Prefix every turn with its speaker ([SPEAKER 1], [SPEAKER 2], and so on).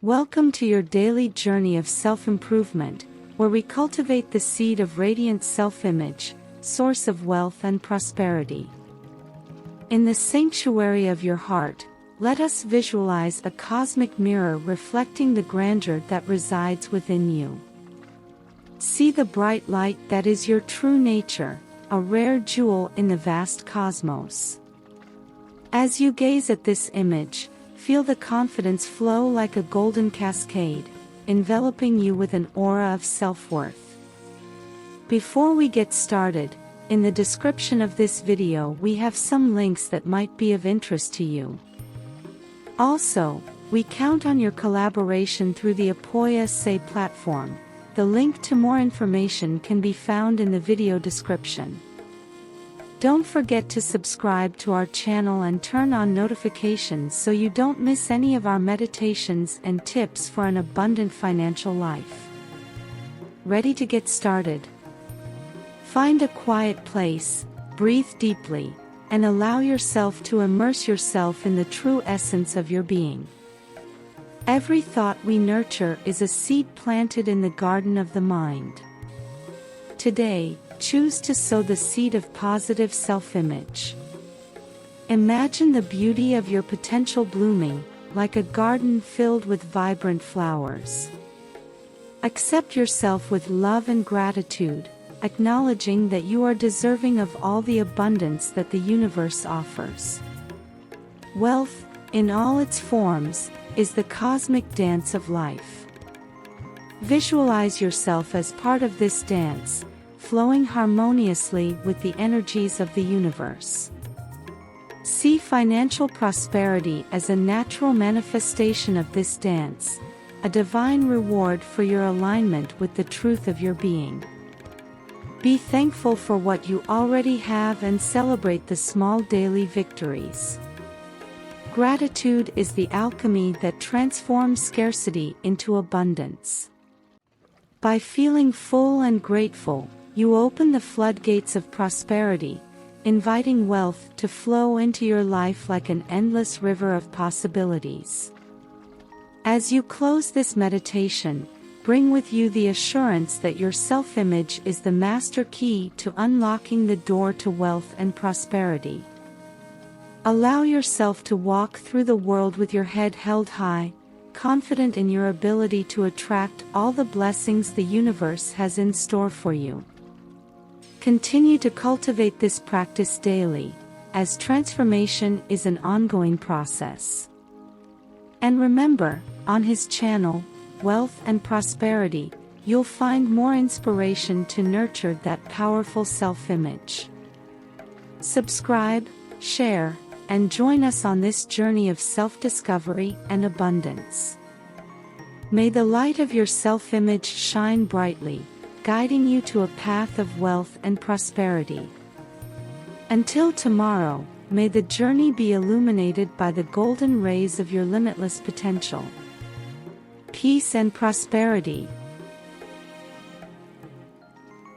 [SPEAKER 1] Welcome to your daily journey of self-improvement, where we cultivate the seed of radiant self-image, source of wealth and prosperity. In the sanctuary of your heart, let us visualize a cosmic mirror reflecting the grandeur that resides within you. See the bright light that is your true nature, a rare jewel in the vast cosmos. As you gaze at this image, feel the confidence flow like a golden cascade, enveloping you with an aura of self-worth. Before we get started, in the description of this video we have some links that might be of interest to you. Also, we count on your collaboration through the Apoya Say platform. The link to more information can be found in the video description. Don't forget to subscribe to our channel and turn on notifications so you don't miss any of our meditations and tips for an abundant financial life. Ready to get started? Find a quiet place, breathe deeply, and allow yourself to immerse yourself in the true essence of your being. Every thought we nurture is a seed planted in the garden of the mind. Today, choose to sow the seed of positive self-image. Imagine the beauty of your potential blooming, like a garden filled with vibrant flowers. Accept yourself with love and gratitude, acknowledging that you are deserving of all the abundance that the universe offers. Wealth, in all its forms, is the cosmic dance of life. Visualize yourself as part of this dance, flowing harmoniously with the energies of the universe. See financial prosperity as a natural manifestation of this dance, a divine reward for your alignment with the truth of your being. Be thankful for what you already have and celebrate the small daily victories. Gratitude is the alchemy that transforms scarcity into abundance. By feeling full and grateful, you open the floodgates of prosperity, inviting wealth to flow into your life like an endless river of possibilities. As you close this meditation, bring with you the assurance that your self-image is the master key to unlocking the door to wealth and prosperity. Allow yourself to walk through the world with your head held high, confident in your ability to attract all the blessings the universe has in store for you. Continue to cultivate this practice daily, as transformation is an ongoing process. And remember, on his channel, Wealth and Prosperity, you'll find more inspiration to nurture that powerful self-image. Subscribe, share, and join us on this journey of self-discovery and abundance. May the light of your self-image shine brightly, guiding you to a path of wealth and prosperity. Until tomorrow, may the journey be illuminated by the golden rays of your limitless potential. Peace and prosperity.